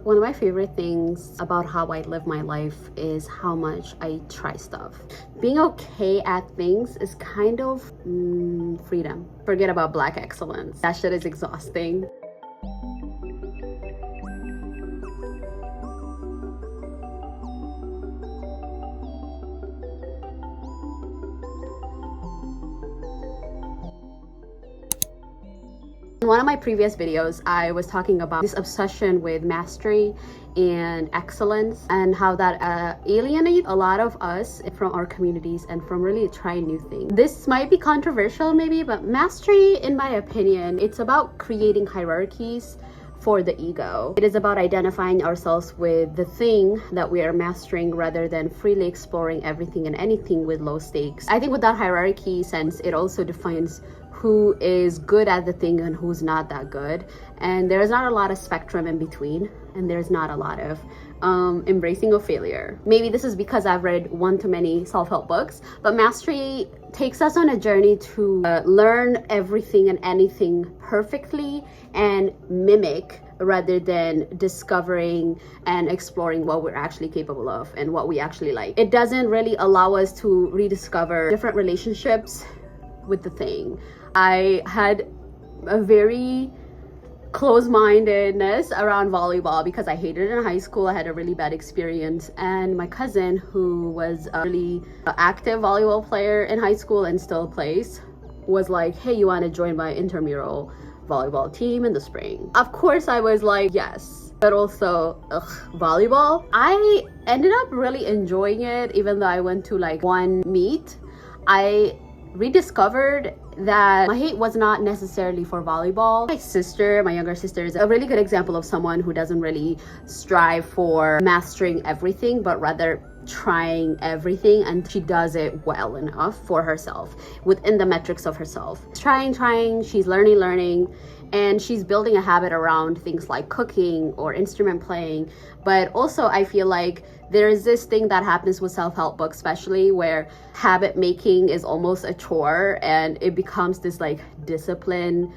One of my favorite things about how I live my life is how much I try stuff. Being okay at things is kind of freedom. Forget about black excellence. That shit is exhausting. In one of my previous videos, I was talking about this obsession with mastery and excellence and how that alienates a lot of us from our communities and from really trying new things. This might be controversial maybe, but mastery, in my opinion, it's about creating hierarchies for the ego. It is about identifying ourselves with the thing that we are mastering rather than freely exploring everything and anything with low stakes. I think with that hierarchy sense, it also defines who is good at the thing and who's not that good, and there's not a lot of spectrum in between, and there's not a lot of embracing of failure. Maybe this is because I've read one too many self-help books, but mastery takes us on a journey to learn everything and anything perfectly and mimic rather than discovering and exploring what we're actually capable of and what we actually like. It doesn't really allow us to rediscover different relationships with the thing. I had a very close-mindedness around volleyball because I hated it in high school. I had a really bad experience, and my cousin, who was a really active volleyball player in high school and still plays, was like, hey, you want to join my intramural volleyball team in the spring? Of course I was like, yes, but also volleyball. I ended up really enjoying it, even though I went to like one meet. I rediscovered that my hate was not necessarily for volleyball. My younger sister, is a really good example of someone who doesn't really strive for mastering everything, but rather trying everything, and she does it well enough for herself within the metrics of herself. Trying, she's learning, and she's building a habit around things like cooking or instrument playing. But also I feel like there is this thing that happens with self-help books, especially where habit making is almost a chore, and it becomes this like discipline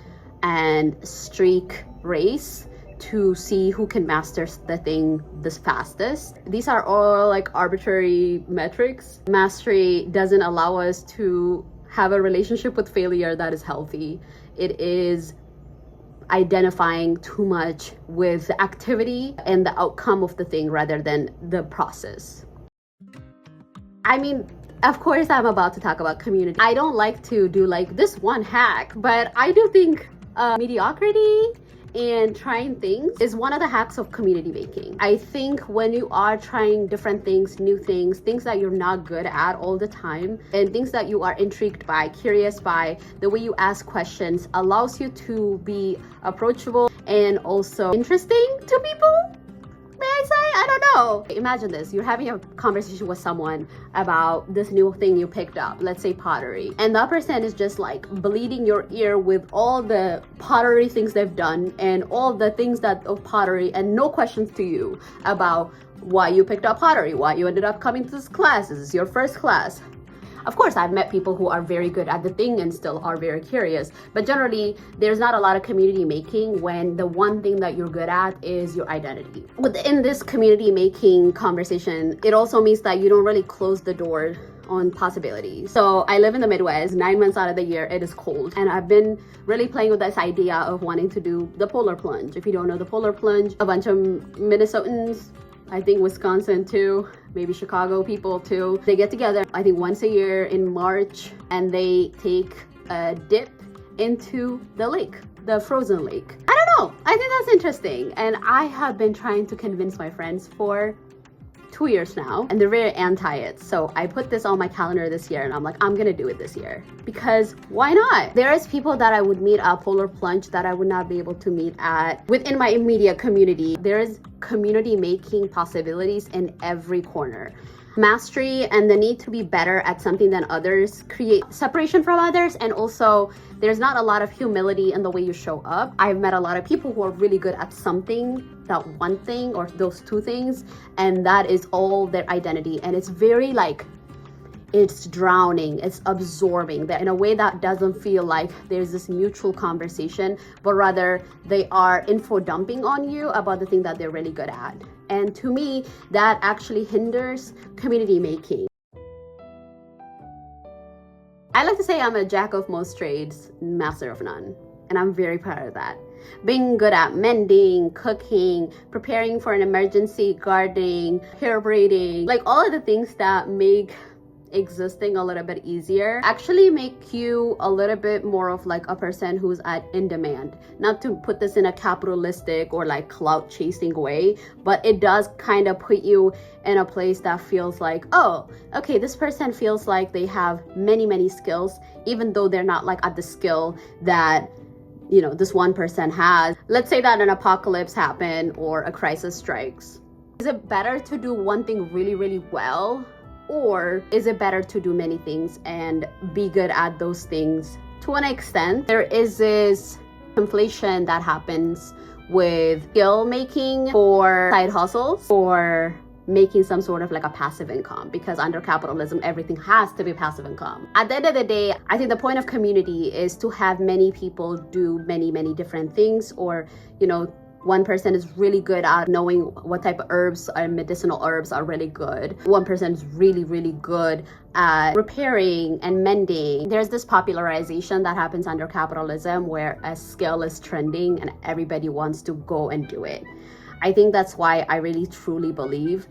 and streak race to see who can master the thing the fastest. These are all like arbitrary metrics. Mastery doesn't allow us to have a relationship with failure that is healthy. It is identifying too much with the activity and the outcome of the thing rather than the process. I mean, of course I'm about to talk about community. I don't like to do like this one hack, but I do think mediocrity and trying things is one of the hacks of community making. I think when you are trying different things, new things, things that you're not good at all the time, and things that you are intrigued by, curious by, the way you ask questions allows you to be approachable and also interesting to people. May I say? I don't know. Imagine this, you're having a conversation with someone about this new thing you picked up, let's say pottery, and that person is just like bleeding your ear with all the pottery things they've done and all the things that of pottery, and no questions to you about why you picked up pottery, why you ended up coming to this class, this is your first class. Of course, I've met people who are very good at the thing and still are very curious, but generally there's not a lot of community making when the one thing that you're good at is your identity. Within this community making conversation, it also means that you don't really close the door on possibilities. So I live in the Midwest. 9 months out of the year it is cold, and I've been really playing with this idea of wanting to do the polar plunge. If you don't know the polar plunge, a bunch of Minnesotans, I think Wisconsin too, maybe Chicago people too, they get together, I think once a year in March, and they take a dip into the lake, the frozen lake. I don't know, I think that's interesting, and I have been trying to convince my friends for 2 years now, and they're very anti it. So I put this on my calendar this year, and I'm like, I'm gonna do it this year, because why not? There is people that I would meet at polar plunge that I would not be able to meet at within my immediate community. There is community making possibilities in every corner. Mastery and the need to be better at something than others create separation from others, and also there's not a lot of humility in the way you show up. I've met a lot of people who are really good at something, that one thing or those two things, and that is all their identity, and it's very like it's drowning, it's absorbing, that in a way that doesn't feel like there's this mutual conversation, but rather they are info dumping on you about the thing that they're really good at. And to me, that actually hinders community making. I like to say I'm a jack of most trades, master of none. And I'm very proud of that. Being good at mending, cooking, preparing for an emergency, gardening, hair braiding, like all of the things that make existing a little bit easier actually make you a little bit more of like a person who's in demand. Not to put this in a capitalistic or like clout chasing way, but it does kind of put you in a place that feels like, oh, okay, this person feels like they have many skills, even though they're not like at the skill that, you know, this one person has. Let's say that an apocalypse happened or a crisis strikes. Is it better to do one thing really well? Or is it better to do many things and be good at those things to an extent? There is this conflation that happens with skill making for side hustles, or making some sort of like a passive income, because under capitalism, everything has to be passive income. At the end of the day, I think the point of community is to have many people do many different things, or, you know, one person is really good at knowing what type of herbs and medicinal herbs are really good. One person is really good at repairing and mending. There's this popularization that happens under capitalism where a skill is trending and everybody wants to go and do it. I think that's why I really truly believe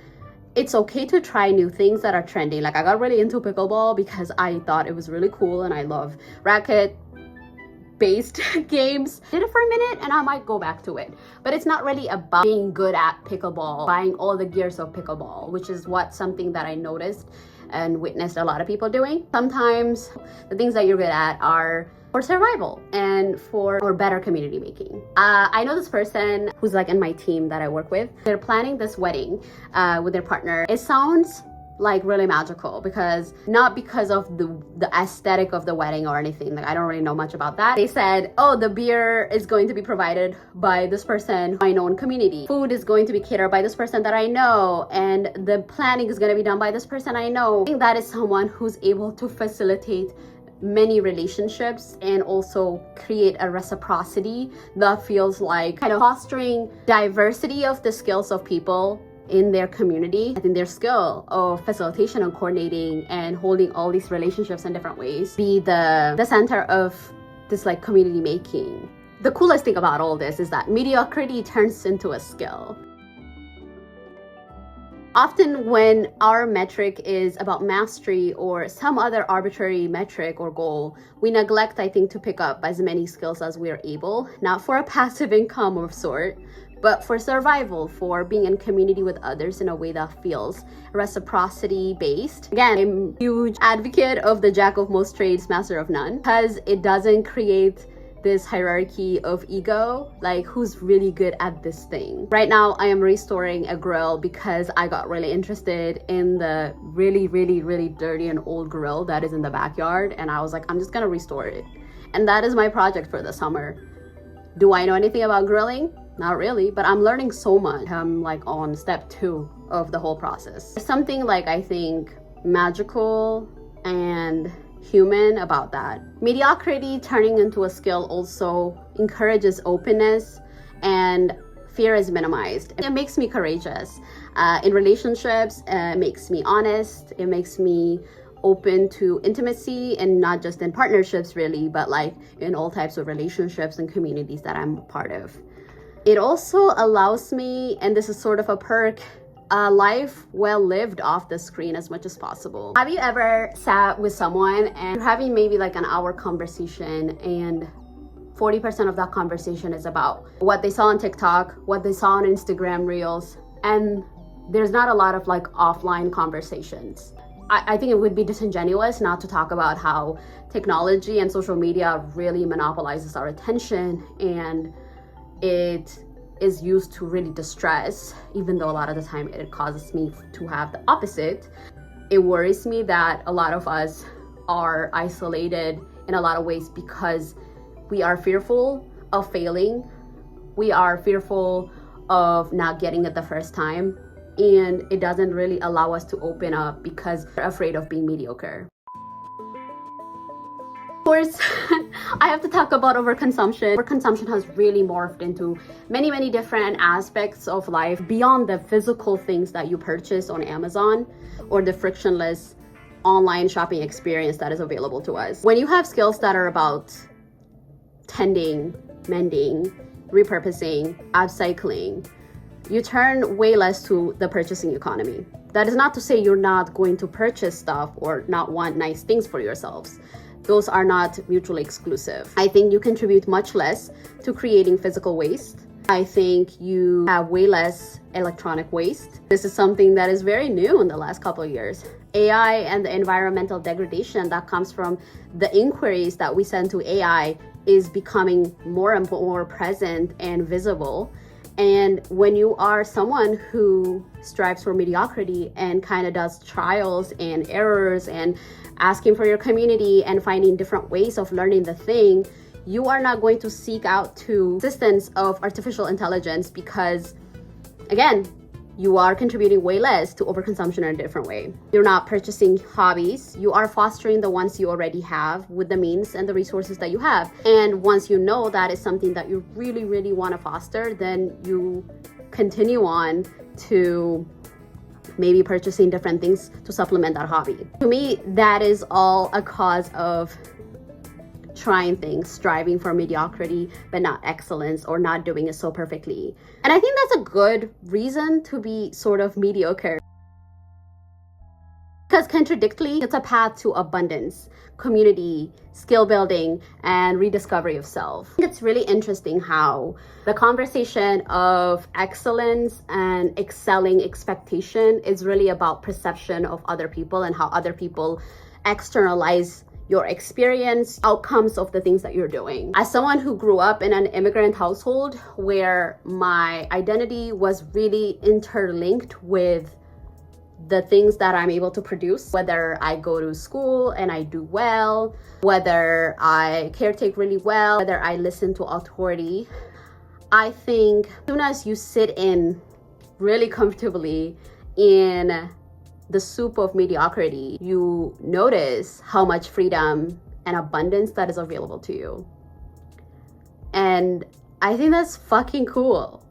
it's okay to try new things that are trending. Like I got really into pickleball because I thought it was really cool and I love racket based games. Did it for a minute and I might go back to it. But it's not really about being good at pickleball, buying all the gears of pickleball, which is something that I noticed and witnessed a lot of people doing. Sometimes the things that you're good at are for survival and for better community making. I know this person who's like in my team that I work with. They're planning this wedding with their partner. It sounds like really magical, because not because of the aesthetic of the wedding or anything. Like I don't really know much about that. They said, oh, the beer is going to be provided by this person I know in community. Food is going to be catered by this person that I know, and the planning is going to be done by this person I know. I think that is someone who's able to facilitate many relationships and also create a reciprocity that feels like kind of fostering diversity of the skills of people in their community. I think their skill of facilitation and coordinating and holding all these relationships in different ways be the center of this like community making. The coolest thing about all this is that mediocrity turns into a skill. Often when our metric is about mastery or some other arbitrary metric or goal, we neglect, I think, to pick up as many skills as we are able, not for a passive income of sort, but for survival, for being in community with others in a way that feels reciprocity based. Again, I'm a huge advocate of the jack of most trades, master of none, because it doesn't create this hierarchy of ego, like who's really good at this thing. Right now, I am restoring a grill because I got really interested in the really dirty and old grill that is in the backyard. And I was like, I'm just gonna restore it. And that is my project for the summer. Do I know anything about grilling? Not really, but I'm learning so much. I'm like on step 2 of the whole process. There's something like, I think, magical and human about that. Mediocrity turning into a skill also encourages openness, and fear is minimized. It makes me courageous. In relationships, it makes me honest. It makes me open to intimacy, and not just in partnerships really, but like in all types of relationships and communities that I'm a part of. It also allows me, and this is sort of a perk, a life well lived off the screen as much as possible. Have you ever sat with someone and you're having maybe like an hour conversation, and 40% of that conversation is about what they saw on TikTok, what they saw on Instagram Reels, and there's not a lot of like offline conversations. I think it would be disingenuous not to talk about how technology and social media really monopolizes our attention, and it is used to really distress, even though a lot of the time it causes me to have the opposite. It worries me that a lot of us are isolated in a lot of ways because we are fearful of failing. We are fearful of not getting it the first time. and it doesn't really allow us to open up because we're afraid of being mediocre. Of course, I have to talk about overconsumption. Overconsumption has really morphed into many different aspects of life beyond the physical things that you purchase on Amazon or the frictionless online shopping experience that is available to us. When you have skills that are about tending, mending, repurposing, upcycling, you turn way less to the purchasing economy. That is not to say you're not going to purchase stuff or not want nice things for yourselves. Those are not mutually exclusive. I think you contribute much less to creating physical waste. I think you have way less electronic waste. This is something that is very new in the last couple of years. AI and the environmental degradation that comes from the inquiries that we send to AI is becoming more and more present and visible. And when you are someone who strives for mediocrity and kind of does trials and errors and asking for your community and finding different ways of learning the thing, you are not going to seek out to assistance of artificial intelligence because, again, you are contributing way less to overconsumption in a different way. You're not purchasing hobbies. You are fostering the ones you already have with the means and the resources that you have. And once you know that is something that you really want to foster, then you continue on to maybe purchasing different things to supplement that hobby. To me, that is all a cause of trying things, striving for mediocrity, but not excellence, or not doing it so perfectly. And I think that's a good reason to be sort of mediocre. Because contradictorily, it's a path to abundance, community, skill building, and rediscovery of self. I think it's really interesting how the conversation of excellence and excelling expectation is really about perception of other people and how other people externalize your experience, outcomes of the things that you're doing. As someone who grew up in an immigrant household where my identity was really interlinked with the things that I'm able to produce, whether I go to school and I do well, whether I caretake really well, whether I listen to authority, I think as soon as you sit in really comfortably in the soup of mediocrity, you notice how much freedom and abundance that is available to you. And I think that's fucking cool.